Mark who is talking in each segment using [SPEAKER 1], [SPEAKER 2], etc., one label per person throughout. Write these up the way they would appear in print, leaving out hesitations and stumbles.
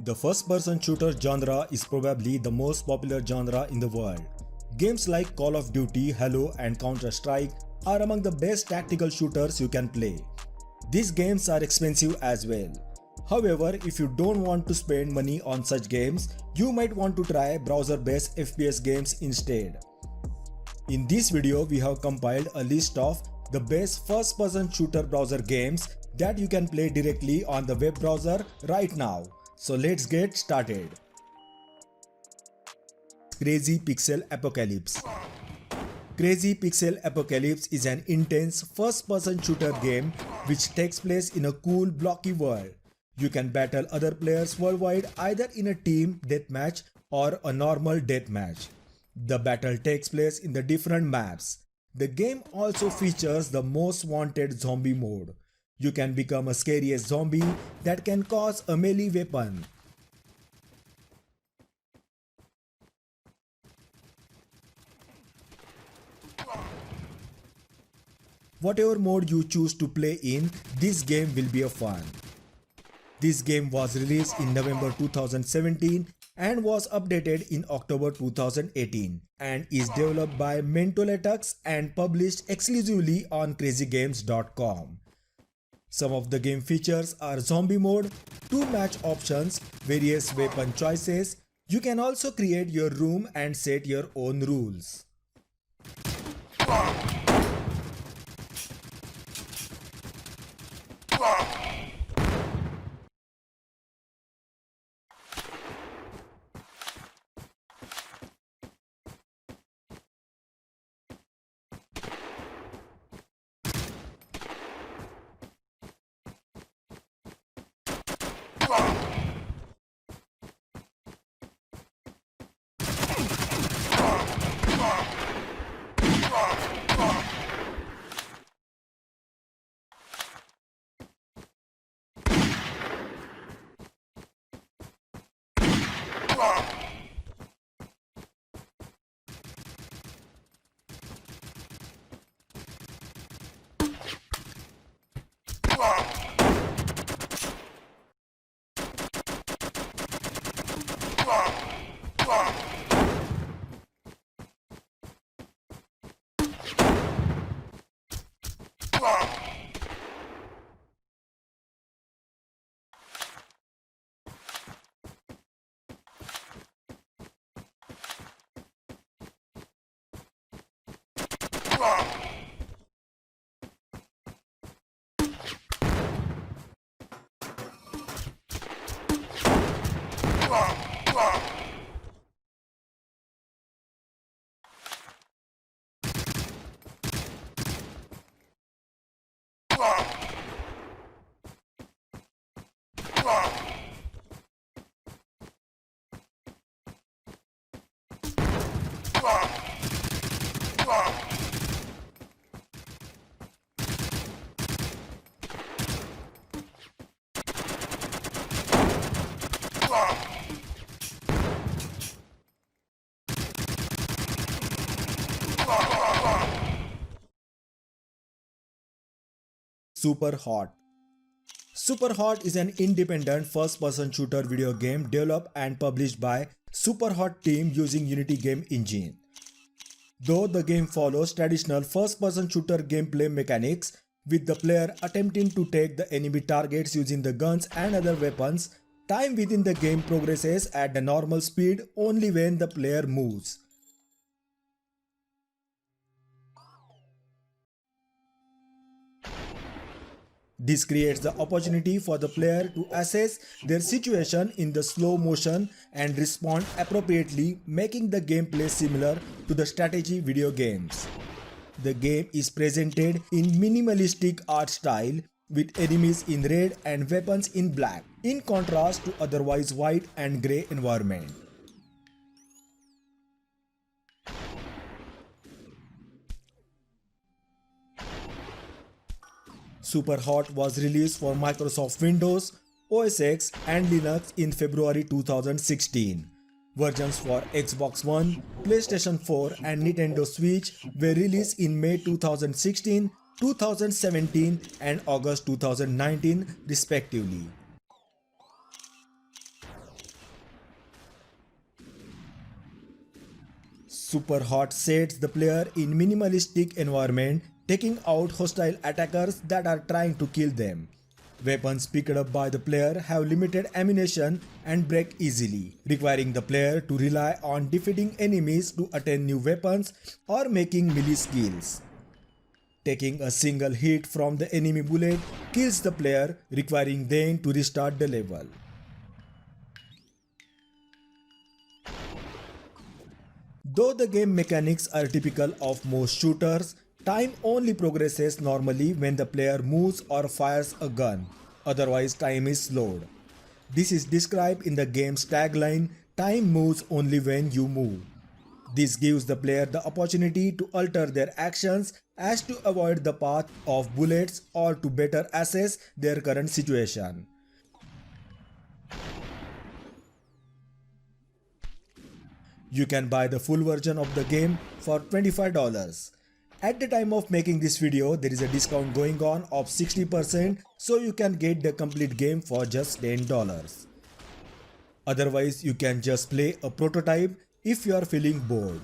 [SPEAKER 1] The first-person shooter genre is probably the most popular genre in the world. Games like Call of Duty, Halo and Counter-Strike are among the best tactical shooters you can play. These games are expensive as well. However, if you don't want to spend money on such games, you might want to try browser-based FPS games instead. In this video, we have compiled a list of the best first-person shooter browser games that you can play directly on the web browser right now. So let's get started. Crazy Pixel Apocalypse. Crazy Pixel Apocalypse is an intense first-person shooter game which takes place in a cool blocky world. You can battle other players worldwide either in a team deathmatch or a normal deathmatch. The battle takes place in the different maps. The game also features the most wanted zombie mode. You can become a scariest zombie that can cause a melee weapon. Whatever mode you choose to play in, this game will be a fun. This game was released in November 2017 and was updated in October 2018 and is developed by Mentoletics and published exclusively on crazygames.com. Some of the game features are zombie mode, 2 match options, various weapon choices. You can also create your room and set your own rules. Superhot. Superhot is an independent first-person shooter video game developed and published by Superhot team using Unity game engine. Though the game follows traditional first-person shooter gameplay mechanics, with the player attempting to take the enemy targets using the guns and other weapons, time within the game progresses at the normal speed only when the player moves. This creates the opportunity for the player to assess their situation in the slow motion and respond appropriately, making the gameplay similar to the strategy video games. The game is presented in minimalistic art style with enemies in red and weapons in black, in contrast to otherwise white and grey environment. Superhot was released for Microsoft Windows, OS X and Linux in February 2016. Versions for Xbox One, PlayStation 4 and Nintendo Switch were released in May 2016, 2017 and August 2019 respectively. Super Hot sets the player in minimalistic environment, taking out hostile attackers that are trying to kill them. Weapons picked up by the player have limited ammunition and break easily, requiring the player to rely on defeating enemies to attain new weapons or making melee skills. Taking a single hit from the enemy bullet kills the player, requiring them to restart the level. Though the game mechanics are typical of most shooters, time only progresses normally when the player moves or fires a gun, otherwise time is slowed. This is described in the game's tagline, "Time moves only when you move." This gives the player the opportunity to alter their actions as to avoid the path of bullets or to better assess their current situation. You can buy the full version of the game for $25. At the time of making this video, there is a discount going on of 60%, so you can get the complete game for just $10. Otherwise, you can just play a prototype if you are feeling bored.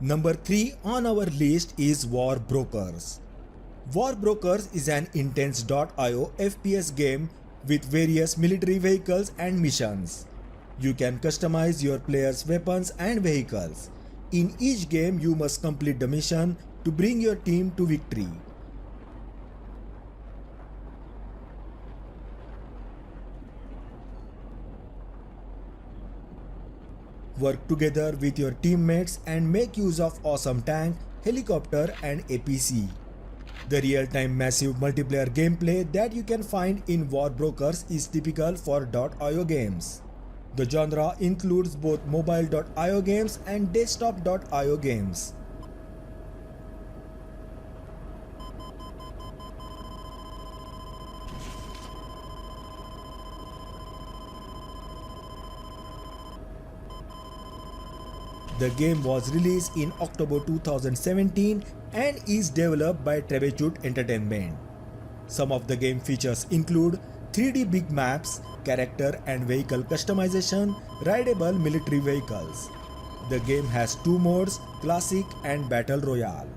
[SPEAKER 1] Number 3 on our list is War Brokers. War Brokers is an intense.io FPS game with various military vehicles and missions. You can customize your player's weapons and vehicles. In each game, you must complete the mission to bring your team to victory. Work together with your teammates and make use of awesome tank, helicopter and APC. The real-time massive multiplayer gameplay that you can find in War Brokers is typical for .io games. The genre includes both mobile.io games and desktop.io games. The game was released in October 2017 and is developed by Trebechut Entertainment. Some of the game features include 3D big maps, character and vehicle customization, rideable military vehicles. The game has two modes, Classic and Battle Royale.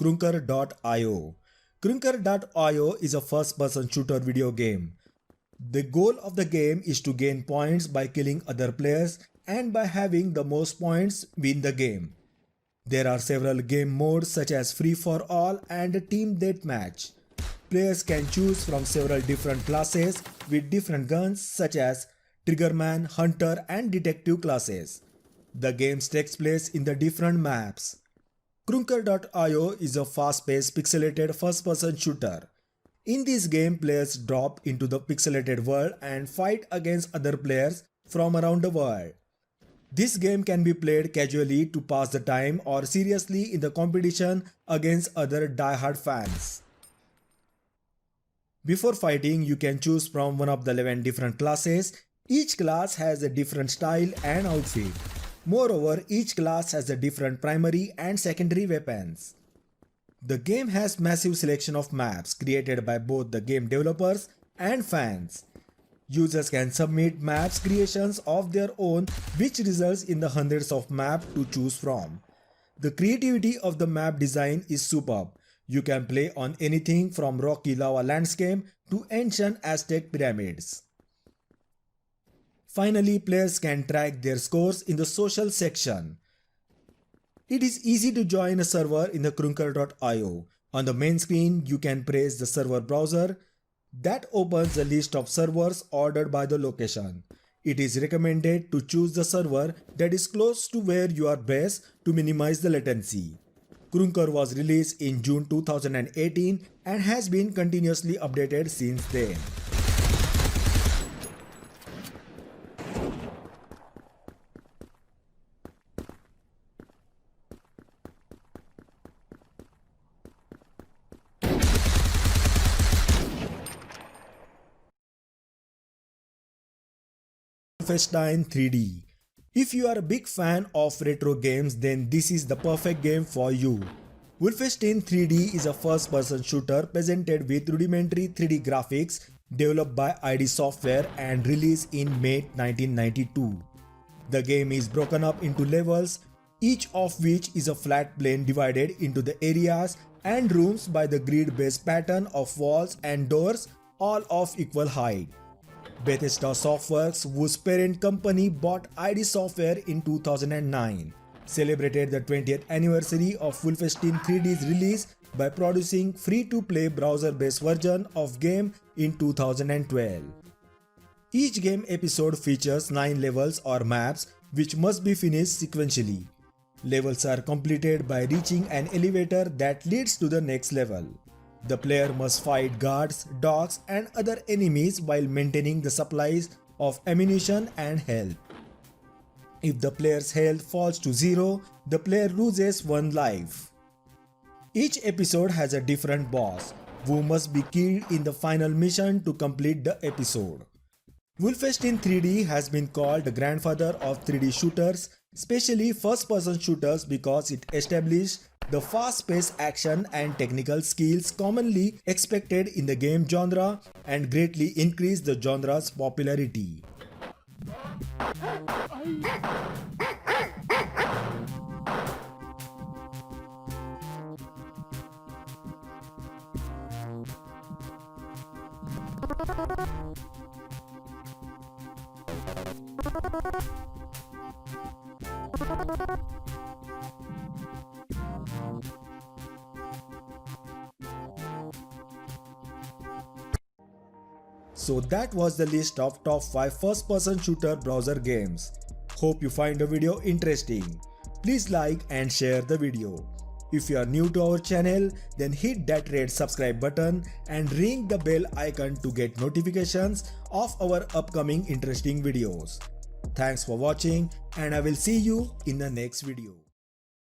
[SPEAKER 1] Krunker.io. Krunker.io is a first-person shooter video game. The goal of the game is to gain points by killing other players and by having the most points win the game. There are several game modes such as Free for All and Team Deathmatch. Players can choose from several different classes with different guns such as Triggerman, Hunter and Detective classes. The game takes place in the different maps. Krunker.io is a fast-paced pixelated first-person shooter. In this game, players drop into the pixelated world and fight against other players from around the world. This game can be played casually to pass the time or seriously in the competition against other die-hard fans. Before fighting, you can choose from one of the 11 different classes. Each class has a different style and outfit. Moreover, each class has a different primary and secondary weapons. The game has massive selection of maps created by both the game developers and fans. Users can submit maps creations of their own, which results in the hundreds of maps to choose from. The creativity of the map design is superb. You can play on anything from rocky lava landscape to ancient Aztec pyramids. Finally, players can track their scores in the social section. It is easy to join a server in the Krunker.io. On the main screen, you can press the server browser. That opens the list of servers ordered by the location. It is recommended to choose the server that is close to where you are based to minimize the latency. Krunker was released in June 2018 and has been continuously updated since then. Wolfenstein 3D. If you are a big fan of retro games, then this is the perfect game for you. Wolfenstein 3D is a first-person shooter presented with rudimentary 3D graphics developed by ID Software and released in May 1992. The game is broken up into levels, each of which is a flat plane divided into the areas and rooms by the grid-based pattern of walls and doors, all of equal height. Bethesda Softworks, whose parent company bought ID Software in 2009, celebrated the 20th anniversary of Wolfenstein 3D's release by producing free-to-play browser-based version of game in 2012. Each game episode features 9 levels or maps which must be finished sequentially. Levels are completed by reaching an elevator that leads to the next level. The player must fight guards, dogs, and other enemies while maintaining the supplies of ammunition and health. If the player's health falls to 0, the player loses 1 life. Each episode has a different boss, who must be killed in the final mission to complete the episode. Wolfenstein 3D has been called the grandfather of 3D shooters, especially first-person shooters, because it established the fast-paced action and technical skills commonly expected in the game genre and greatly increased the genre's popularity. So that was the list of top 5 first-person shooter browser games. Hope you find the video interesting. Please like and share the video. If you are new to our channel, then hit that red subscribe button and ring the bell icon to get notifications of our upcoming interesting videos. Thanks for watching, and I will see you in the next video.